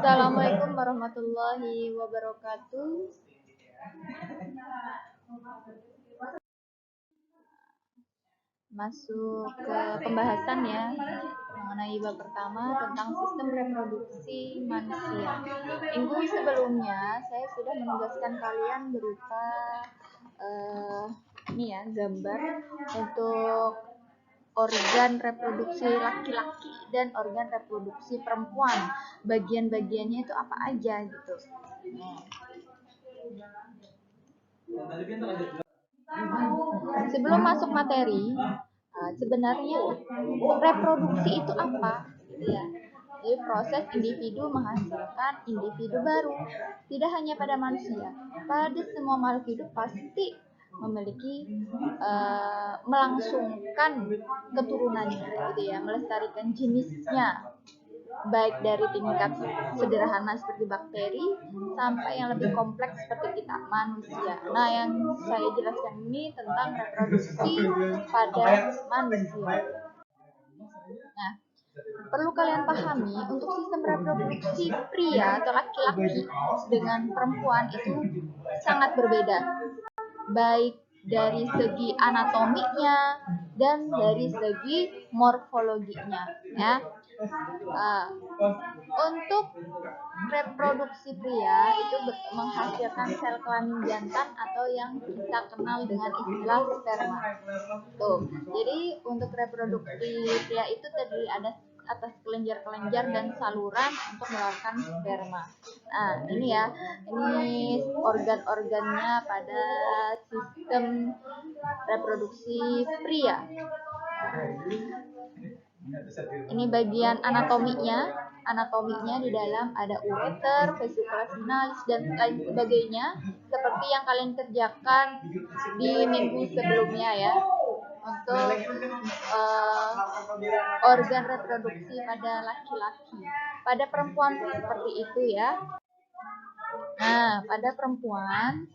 Assalamualaikum warahmatullahi wabarakatuh. Masuk ke pembahasan ya mengenai bab pertama tentang sistem reproduksi manusia. Minggu sebelumnya saya sudah menugaskan kalian berupa ini ya, gambar untuk organ reproduksi laki-laki dan organ reproduksi perempuan. Bagian-bagiannya itu apa aja gitu. Sebelum masuk materi, sebenarnya reproduksi itu apa? Gitu ya. Jadi proses individu menghasilkan individu baru. Tidak hanya pada manusia, pada semua makhluk hidup pasti memiliki melangsungkan keturunannya, gitu ya, melestarikan jenisnya, baik dari tingkat sederhana seperti bakteri sampai yang lebih kompleks seperti kita manusia. Nah, yang saya jelaskan ini tentang reproduksi pada manusia. Nah, perlu kalian pahami untuk sistem reproduksi pria atau laki-laki dengan perempuan itu sangat berbeda, baik dari segi anatominya dan dari segi morfologinya ya. Untuk reproduksi pria itu menghasilkan sel kelamin jantan atau yang kita kenal dengan istilah sperma. Tuh, jadi untuk reproduksi pria itu terdiri ada atas kelenjar-kelenjar dan saluran untuk mengeluarkan sperma. Nah, ini ya, ini organ-organnya pada sistem reproduksi pria. Ini bagian anatominya. Anatominya di dalam ada ureter, vesicula finalis, dan lain sebagainya, seperti yang kalian kerjakan di minggu sebelumnya ya, untuk organ reproduksi pada laki-laki. Pada perempuan pun seperti itu ya. Nah, pada perempuan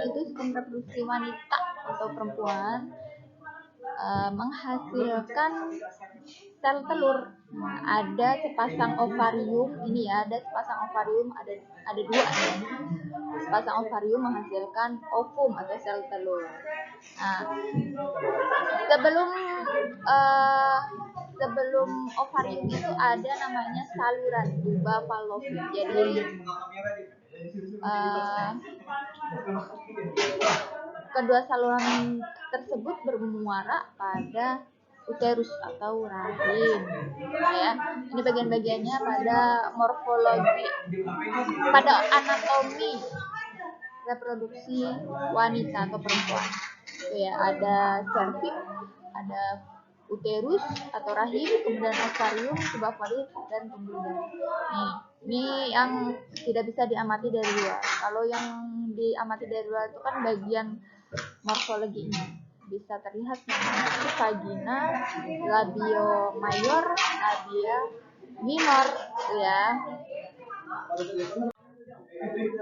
itu sistem reproduksi wanita atau perempuan menghasilkan sel telur. Nah, ada sepasang ovarium, ini ya, ada sepasang ovarium, ada dua ya. Sepasang ovarium menghasilkan ovum atau sel telur. Nah, sebelum ovarium itu ada namanya saluran tuba fallopi. Jadi kedua saluran tersebut bermuara pada uterus atau rahim. Ya, ini bagian-bagiannya pada morfologi, pada anatomi reproduksi wanita atau perempuan. Itu ya, ada serviks, ada uterus atau rahim, kemudian ovarium, tuba fallopi, dan pembuluh. Ini yang tidak bisa diamati dari luar. Kalau yang diamati dari luar itu kan bagian morfologinya. Bisa terlihat vagina, labio mayor, labia minor ya.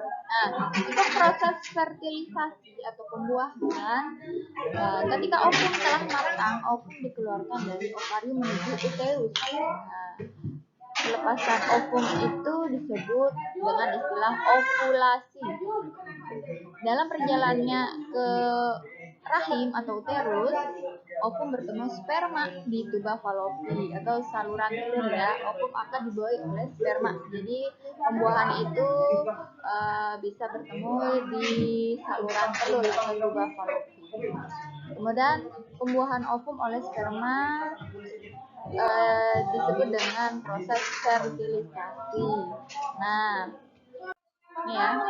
Nah, untuk proses fertilisasi atau pembuahan, ketika ovum telah matang, ovum dikeluarkan dari ovarium menuju uterus. Pelepasan ovum itu disebut dengan istilah ovulasi. Dalam perjalanannya ke rahim atau uterus, ovum bertemu sperma di tuba fallopi atau saluran telur ya. Ovum akan dibuai oleh sperma. Jadi pembuahan itu bisa bertemu di saluran telur atau tuba fallopi. Kemudian pembuahan ovum oleh sperma disebut dengan proses fertilisasi. Nah, ini ya,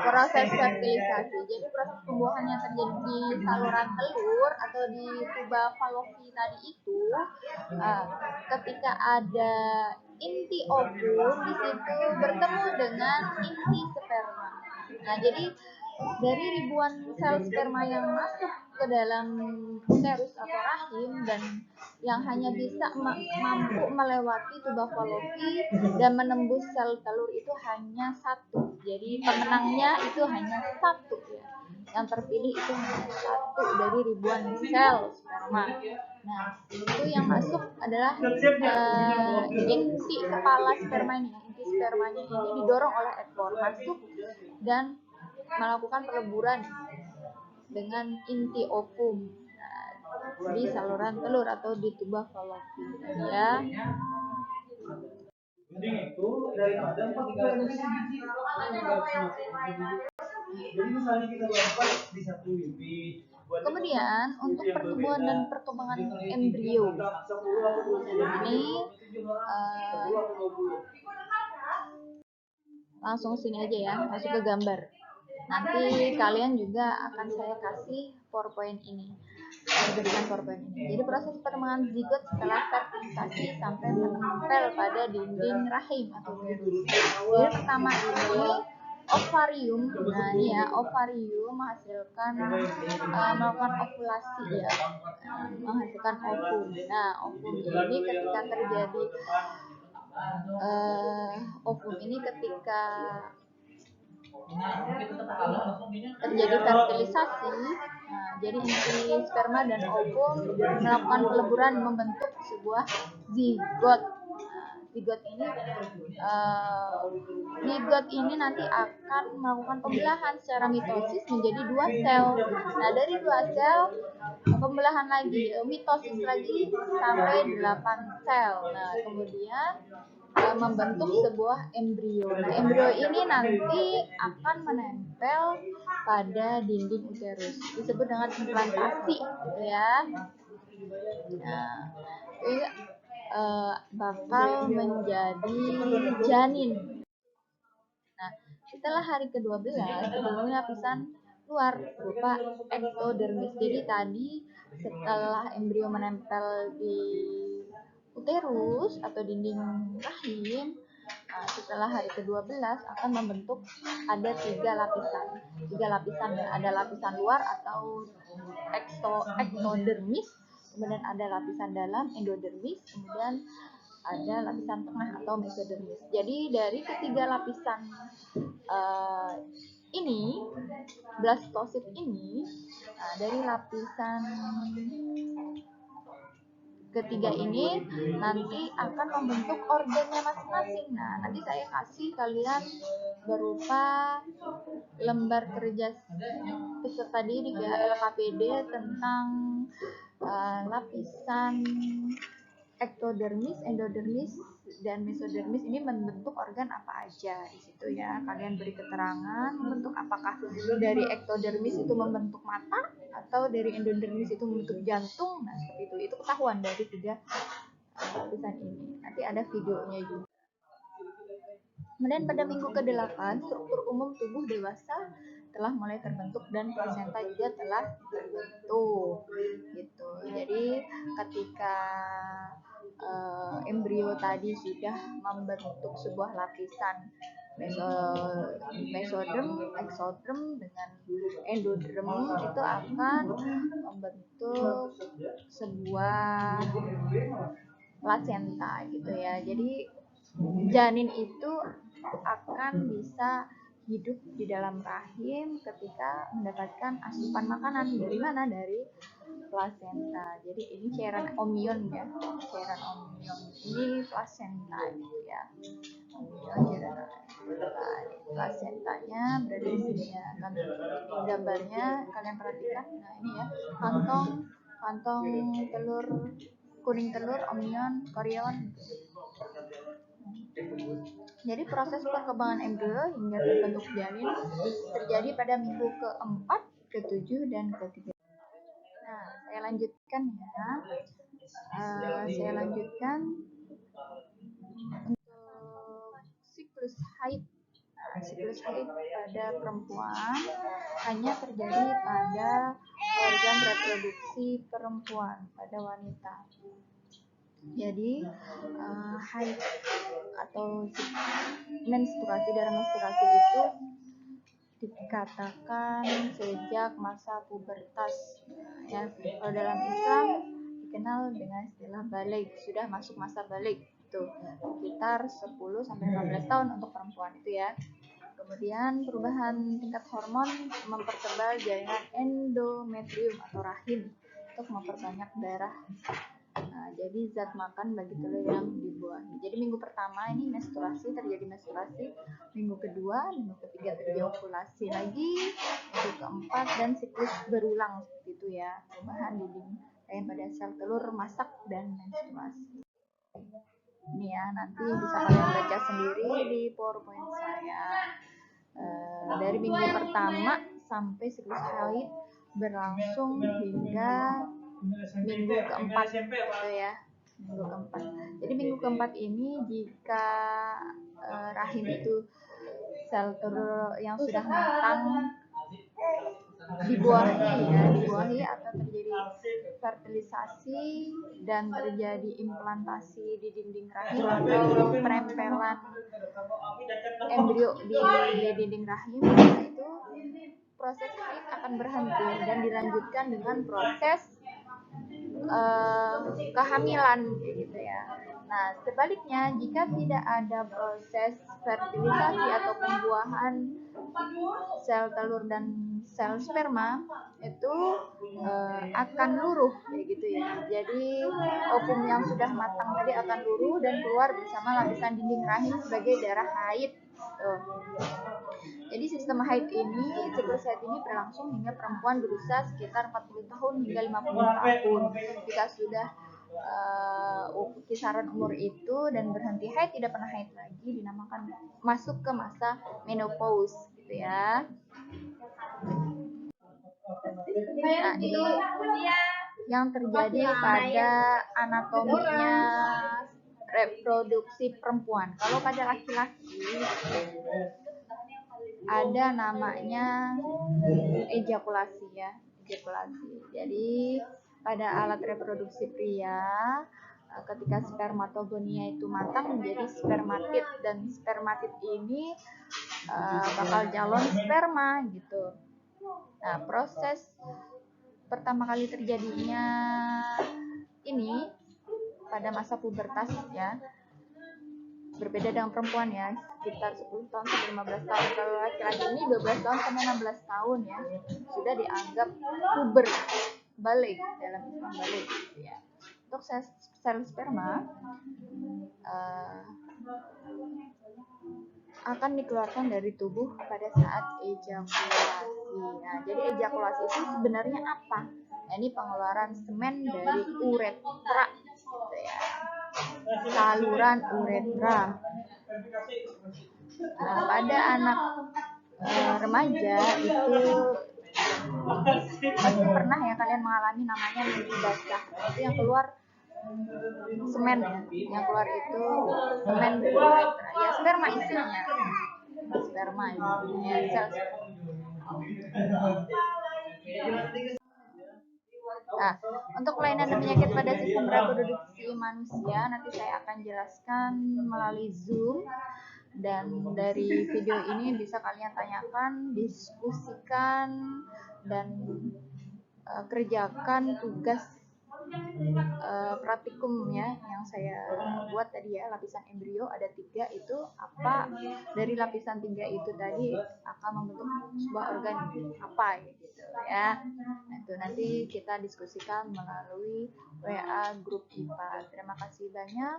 proses fertilisasi. Jadi proses pembuahan yang terjadi di saluran telur atau di tuba fallopi tadi itu, ketika ada inti ovum di situ bertemu dengan inti sperma. Nah, jadi dari ribuan sel sperma yang masuk ke dalam uterus atau rahim dan yang hanya bisa mampu melewati tuba fallopi dan menembus sel telur itu hanya satu. Jadi pemenangnya itu hanya satu ya. Yang terpilih itu hanya satu dari ribuan sel sperma. Nah, itu yang masuk adalah inti kepala sperma ini. Inti spermanya ini didorong oleh ekor masuk dan melakukan peleburan dengan inti ovum di saluran telur atau di tuba fallopian ya. Kemudian untuk pertumbuhan dan perkembangan embrio ini langsung sini aja ya, masuk ke gambar. Nanti kalian juga akan saya kasih PowerPoint ini. Berikan PowerPoint ini. Jadi proses perkembangan zigot setelah fertilisasi sampai menempel pada dinding rahim atau uterus. Jadi pertama ini ovarium. Nah ini ya, ovarium menghasilkan melakukan ovulasi ya, menghasilkan ovum. Nah ovum ini ketika terjadi ovum ini ketika terjadi fertilisasi, nah, jadi inti sperma dan ovum melakukan peleburan membentuk sebuah zigot. Zigot ini nanti akan melakukan pembelahan secara mitosis menjadi 2 sel. Nah dari 2 sel pembelahan lagi, mitosis lagi sampai 8 sel. Nah kemudian membentuk sebuah embrio. Nah, embrio ini nanti akan menempel pada dinding uterus. Disebut dengan implantasi, gitu ya. Nah, ini bakal menjadi janin. Nah, setelah hari ke-12 terbentuk lapisan luar berupa ektodermis. Jadi tadi setelah embrio menempel di uterus atau dinding rahim, setelah hari ke-12 akan membentuk ada 3 lapisan. Ada lapisan luar atau ektodermis, kemudian ada lapisan dalam endodermis, kemudian ada lapisan tengah atau mesodermis. Jadi dari ketiga lapisan ini, blastosit ini, dari lapisan ketiga ini nanti akan membentuk organnya masing-masing. Nah, nanti saya kasih kalian berupa lembar kerja peserta didik ya, LKPD tentang lapisan ektodermis, endodermis, dan mesodermis ini membentuk organ apa aja di situ ya. Kalian beri keterangan membentuk apakah dari ektodermis itu membentuk mata atau dari endodermis itu membentuk jantung. Nah, seperti itu. Itu ketahuan dari 3 lapisan ini. Nanti ada videonya juga. Kemudian pada minggu ke-8, struktur umum tubuh dewasa telah mulai terbentuk dan plasenta juga telah terbentuk gitu. Jadi ketika embrio tadi sudah membentuk sebuah lapisan mesoderm, exoderm dengan endoderm, itu akan membentuk sebuah plasenta gitu ya. Jadi janin itu akan bisa hidup di dalam rahim ketika mendapatkan asupan makanan dari mana? Dari plasenta. Jadi ini cairan amnion ya, cairan amnion. Ini plasenta gitu ya. Amnion cairan plasentanya berada di sini ya. Gambarnya kalian perhatikan. Nah ini ya, kantong telur, kuning telur, amnion, korion. Jadi proses perkembangan embrio hingga terbentuk janin terjadi pada minggu ke-4, ke-7, dan ke-13. Nah, saya lanjutkan ya. Saya lanjutkan untuk siklus haid. Siklus haid pada perempuan hanya terjadi pada organ reproduksi perempuan, pada wanita. Jadi haid atau menstruasi, darah menstruasi itu dikatakan sejak masa pubertas ya. Kalau dalam Islam dikenal dengan istilah balik, sudah masuk masa balik itu sekitar 10 sampai 15 tahun untuk perempuan itu ya. Kemudian perubahan tingkat hormon mempertebal jaringan endometrium atau rahim. untuk memperbanyak darah. Nah, jadi zat makan bagi telur yang dibuahi. Jadi minggu pertama ini terjadi menstruasi, minggu kedua, minggu ketiga terjadi ovulasi lagi, minggu keempat dan siklus berulang seperti itu ya, perubahan dinding rahim pada sel telur, masak dan menstruasi. Ini ya, nanti bisa kalian baca sendiri di PowerPoint saya. Dari minggu pertama sampai siklus haid berlangsung hingga minggu keempat gitu ya, minggu keempat. Jadi minggu keempat ini jika rahim itu sel telur yang sudah matang dibuahi atau terjadi fertilisasi dan terjadi implantasi di dinding rahim atau perempelan embrio di dinding rahim, itu proses haid akan berhenti dan dilanjutkan dengan proses kehamilan gitu ya. Nah, sebaliknya jika tidak ada proses fertilisasi atau pembuahan sel telur dan sel sperma, itu akan luruh kayak gitu ya. Jadi ovum yang sudah matang tadi akan luruh dan keluar bersama lapisan dinding rahim sebagai darah haid. Jadi sistem haid ini, siklus haid ini berlangsung hingga perempuan berusia sekitar 40 tahun hingga 50 tahun. Jika sudah kisaran umur itu dan berhenti haid, tidak pernah haid lagi, dinamakan masuk ke masa menopause gitu ya. Nah, itu yang terjadi pada anatominya reproduksi perempuan. Kalau pada laki-laki ada namanya ejakulasi ya, ejakulasi. Jadi pada alat reproduksi pria, ketika spermatogonia itu matang menjadi spermatid, dan spermatid ini bakal calon sperma gitu. Nah, proses pertama kali terjadinya ini pada masa pubertas ya, berbeda dengan perempuan ya, sekitar 10 tahun sampai 15 tahun. Kalau laki-laki ini 12 tahun sampai 16 tahun ya, sudah dianggap puber, balik dalam Islam, balik ya. Untuk sel sperma akan dikeluarkan dari tubuh pada saat ejakulasi. Nah, jadi ejakulasi itu sebenarnya apa? Nah, ini pengeluaran semen dari uretra gitu ya, saluran uretra. Nah, pada anak remaja itu pasti pernah ya kalian mengalami namanya mimpi basah. Itu yang keluar semen ya, yang keluar itu semen dari uretra ya, sperma istilahnya, sperma ya, sel. Nah, untuk kelainan dan penyakit pada sistem reproduksi manusia nanti saya akan jelaskan melalui Zoom, dan dari video ini bisa kalian tanyakan, diskusikan, dan kerjakan tugas praktikum ya yang saya buat tadi ya. Lapisan embrio ada 3, itu apa, dari lapisan 3 itu tadi akan membentuk sebuah organ apa gitu ya. Nah, itu nanti kita diskusikan melalui WA grup IPA. Terima kasih banyak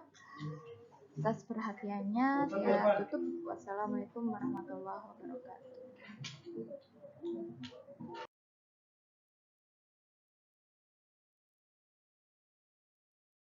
atas perhatiannya. Saya tutup. Wassalamualaikum warahmatullahi wabarakatuh.